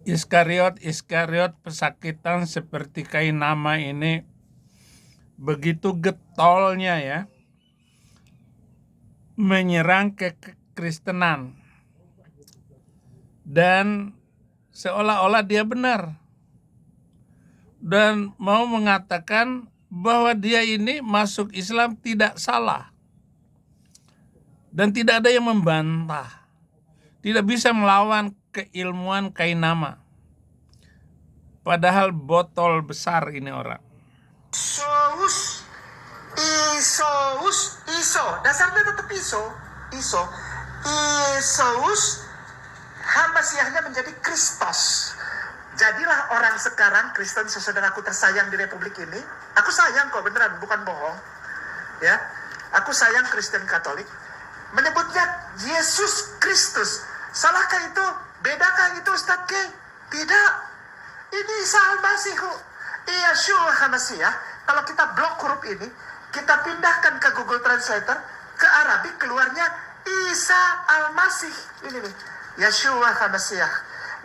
Iskariot pesakitan seperti kain nama ini begitu getolnya ya, menyerang ke kekristenan dan seolah-olah dia benar dan mau mengatakan bahwa dia ini masuk Islam tidak salah dan tidak ada yang membantah, tidak bisa melawan keilmuan kain nama. Padahal botol besar ini orang. Iso, dasarnya tetap iso. Yesus, Hamasiahnya menjadi Kristus. Jadilah orang sekarang Kristen, saudaraku tersayang di Republik ini. Aku sayang kok, beneran, bukan bohong. Ya, aku sayang Kristen Katolik. Menyebutnya Yesus Kristus. Salahkah itu? Bedakah itu, Ustaz K? Tidak. Ini Isa Al-Masihu. Yeshua Hamasiah. Kalau kita blok huruf ini, kita pindahkan ke Google Translator, ke Arabik, keluarnya Isa Al-Masih. Ini nih, Yeshua Hamasiah.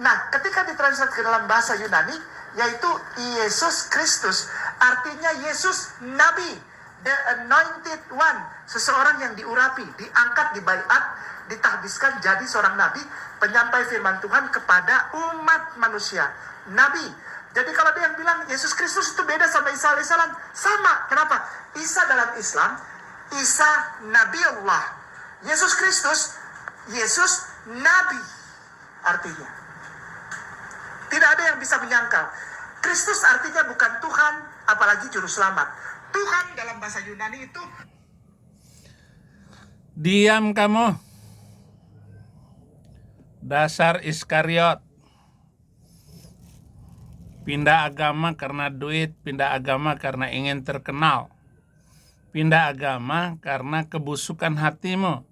Nah, ketika ditranslate ke dalam bahasa Yunani, yaitu Yesus Kristus, artinya Yesus Nabi, the anointed one, seseorang yang diurapi, diangkat, dibaiat, ditahbiskan jadi seorang nabi, penyampai firman Tuhan kepada umat manusia. Nabi. Jadi kalau dia yang bilang Yesus Kristus itu beda sama Isa alaihissalam, sama. Kenapa? Isa dalam Islam, Isa Nabi Allah. Yesus Kristus, Yesus Nabi artinya. Tidak ada yang bisa menyangkal. Kristus artinya bukan Tuhan, apalagi juru selamat. Tuhan dalam bahasa Yunani itu... Diam kamu, dasar Iskariot. Pindah agama karena duit, pindah agama karena ingin terkenal. Pindah agama karena kebusukan hatimu.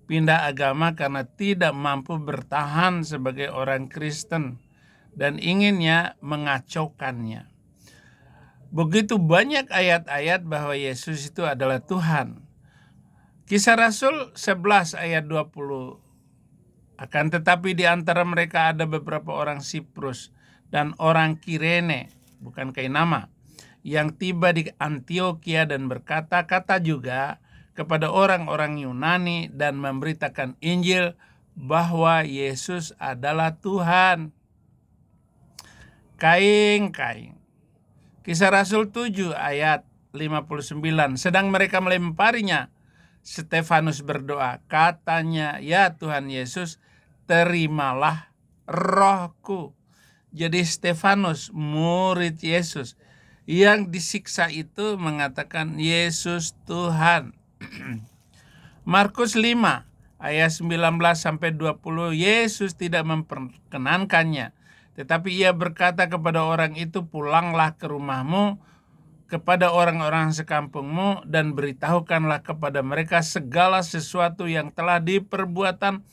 Pindah agama karena tidak mampu bertahan sebagai orang Kristen dan inginnya mengacaukannya. Begitu banyak ayat-ayat bahwa Yesus itu adalah Tuhan. Kisah Rasul 11 ayat 20. Akan tetapi di antara mereka ada beberapa orang Siprus dan orang Kirene, bukan kain nama, yang tiba di Antioquia dan berkata-kata juga kepada orang-orang Yunani dan memberitakan Injil bahwa Yesus adalah Tuhan. Kaing. Kisah Rasul 7 ayat 59. Sedang mereka melemparinya, Stefanus berdoa, katanya, ya Tuhan Yesus, terimalah rohku. Jadi Stefanus, murid Yesus, yang disiksa itu mengatakan Yesus Tuhan. Markus 5 ayat 19-20, Yesus tidak memperkenankannya. Tetapi ia berkata kepada orang itu, pulanglah ke rumahmu, kepada orang-orang sekampungmu, dan beritahukanlah kepada mereka segala sesuatu yang telah diperbuatkan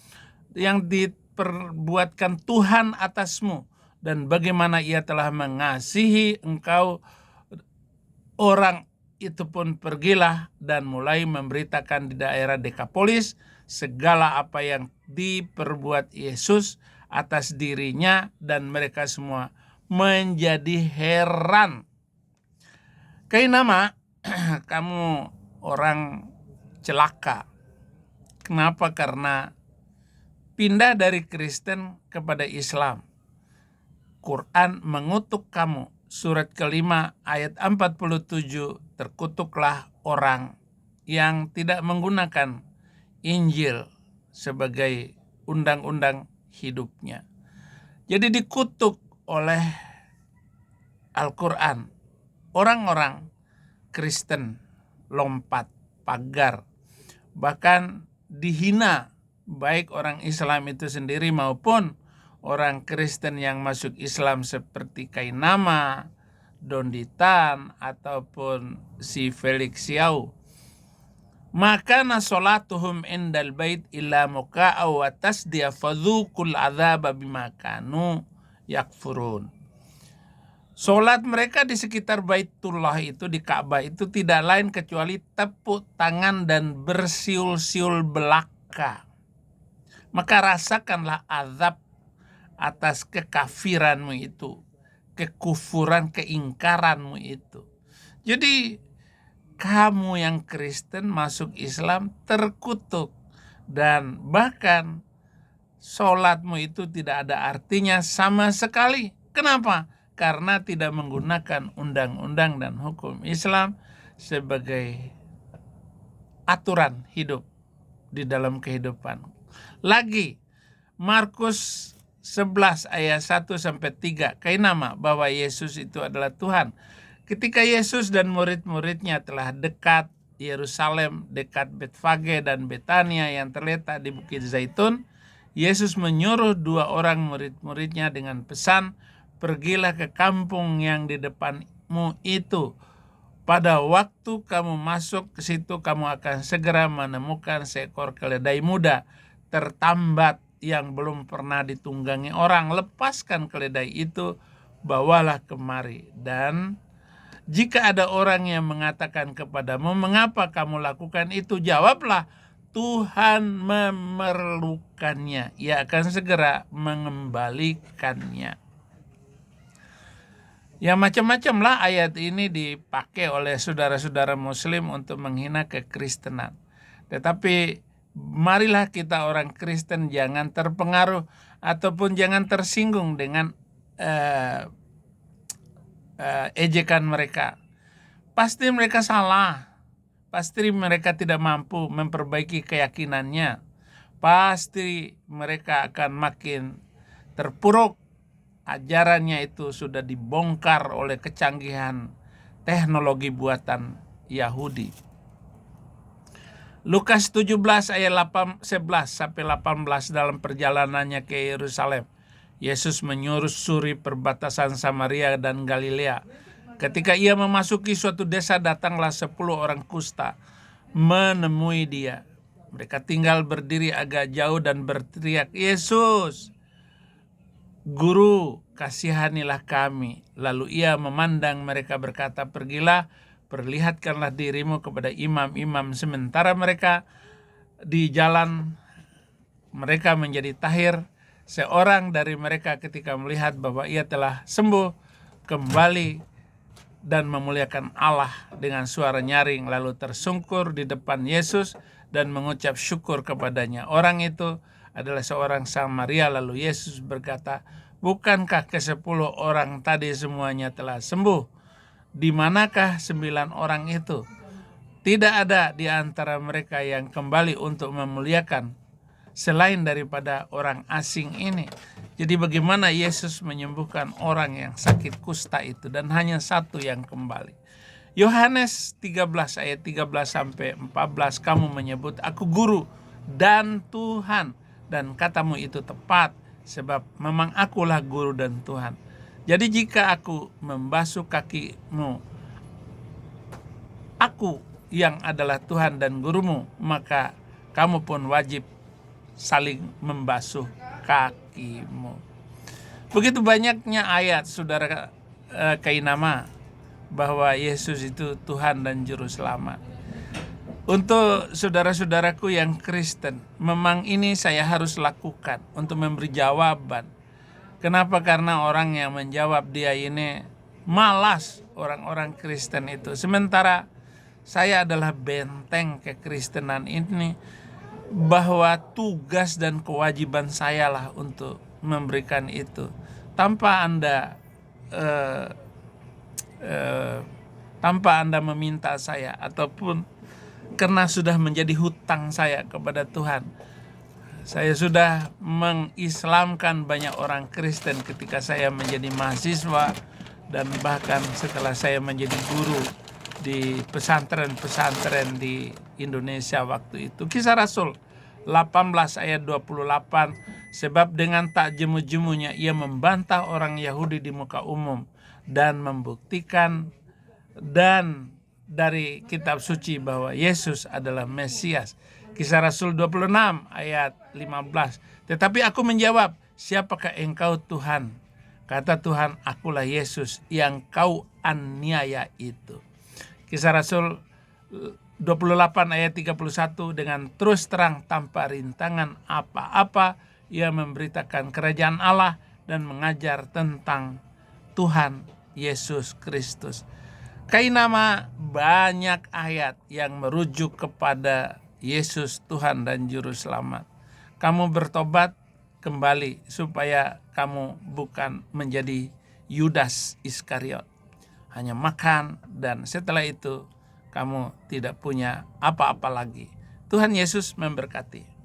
Tuhan atasmu, dan bagaimana ia telah mengasihi engkau. Orang itu pun pergilah dan mulai memberitakan di daerah Dekapolis segala apa yang diperbuat Yesus atas dirinya, dan mereka semua menjadi heran. Kain nama, kamu orang celaka. Kenapa? Karena pindah dari Kristen kepada Islam. Quran mengutuk kamu. Surat kelima ayat 47, terkutuklah orang yang tidak menggunakan Injil sebagai undang-undang hidupnya. Jadi dikutuk oleh Al-Quran. Orang-orang Kristen lompat pagar, bahkan dihina, baik orang Islam itu sendiri maupun orang Kristen yang masuk Islam seperti kain nama, Donditan, ataupun si Felix Xiao. Maka nasolatuhum indal bait illa muka'a wa tasdiya fadhukul adzaba bima kanu yakfurun. Solat mereka di sekitar Baitullah itu, di Ka'bah itu, tidak lain kecuali tepuk tangan dan bersiul-siul belaka. Maka rasakanlah azab atas kekafiranmu itu, kekufuran, keingkaranmu itu. Jadi kamu yang Kristen masuk Islam terkutuk, dan bahkan sholatmu itu tidak ada artinya sama sekali. Kenapa? Karena tidak menggunakan undang-undang dan hukum Islam sebagai aturan hidup di dalam kehidupan. Lagi, Markus 11 ayat 1-3, kainama bahwa Yesus itu adalah Tuhan. Ketika Yesus dan murid-muridnya telah dekat Yerusalem, dekat Betfage dan Betania yang terletak di Bukit Zaitun, Yesus menyuruh 2 orang murid-muridnya dengan pesan, pergilah ke kampung yang di depanmu itu. Pada waktu kamu masuk ke situ, kamu akan segera menemukan seekor keledai muda tertambat yang belum pernah ditunggangi orang. Lepaskan keledai itu, bawalah kemari. Dan jika ada orang yang mengatakan kepadamu, mengapa kamu lakukan itu? Jawablah, Tuhan memerlukannya. Ia akan segera mengembalikannya. Ya, macam-macam lah ayat ini dipakai oleh saudara-saudara Muslim untuk menghina kekristenan. Tetapi marilah kita orang Kristen jangan terpengaruh ataupun jangan tersinggung dengan ejekan mereka. Pasti mereka salah. Pasti mereka tidak mampu memperbaiki keyakinannya. Pasti mereka akan makin terpuruk. Ajarannya itu sudah dibongkar oleh kecanggihan teknologi buatan Yahudi. Lukas 17 ayat 11-18 dalam perjalanannya ke Yerusalem, Yesus menyusuri perbatasan Samaria dan Galilea. Ketika ia memasuki suatu desa, datanglah 10 orang kusta menemui dia. Mereka tinggal berdiri agak jauh dan berteriak, Yesus, Guru, kasihanilah kami. Lalu ia memandang mereka berkata, pergilah, perlihatkanlah dirimu kepada imam-imam. Sementara mereka di jalan, mereka menjadi tahir. Seorang dari mereka ketika melihat bahwa ia telah sembuh, kembali dan memuliakan Allah dengan suara nyaring, lalu tersungkur di depan Yesus dan mengucap syukur kepadanya. Orang itu adalah seorang Samaria. Lalu Yesus berkata, bukankah ke-10 orang tadi semuanya telah sembuh? Di manakah 9 orang itu? Tidak ada di antara mereka yang kembali untuk memuliakan selain daripada orang asing ini. Jadi bagaimana Yesus menyembuhkan orang yang sakit kusta itu dan hanya 1 yang kembali? Yohanes 13 ayat 13-14, kamu menyebut aku guru dan Tuhan, dan katamu itu tepat, sebab memang akulah guru dan Tuhan. Jadi jika aku membasuh kakimu, aku yang adalah Tuhan dan gurumu, maka kamu pun wajib saling membasuh kakimu. Begitu banyaknya ayat, saudara kainama, bahwa Yesus itu Tuhan dan Juru Selamat. Untuk saudara-saudaraku yang Kristen, memang ini saya harus lakukan untuk memberi jawaban. Kenapa? Karena orang yang menjawab dia ini malas, orang-orang Kristen itu. Sementara saya adalah benteng kekristenan ini, bahwa tugas dan kewajiban saya lah untuk memberikan itu. Tanpa Anda meminta saya, ataupun karena sudah menjadi hutang saya kepada Tuhan. Saya sudah mengislamkan banyak orang Kristen ketika saya menjadi mahasiswa, dan bahkan setelah saya menjadi guru di pesantren-pesantren di Indonesia waktu itu. Kisah Rasul 18 ayat 28, sebab dengan tak jemu-jemunya ia membantah orang Yahudi di muka umum dan membuktikan dan dari kitab suci bahwa Yesus adalah Mesias. Kisah Rasul 26 ayat 15. Tetapi aku menjawab, siapakah engkau Tuhan? Kata Tuhan, akulah Yesus yang kau aniaya itu. Kisah Rasul 28 ayat 31, dengan terus terang tanpa rintangan apa-apa ia memberitakan kerajaan Allah dan mengajar tentang Tuhan Yesus Kristus. Kainama banyak ayat yang merujuk kepada Yesus Tuhan dan Juru Selamat. Kamu bertobat kembali supaya kamu bukan menjadi Yudas Iskariot. Hanya makan dan setelah itu kamu tidak punya apa-apa lagi. Tuhan Yesus memberkati.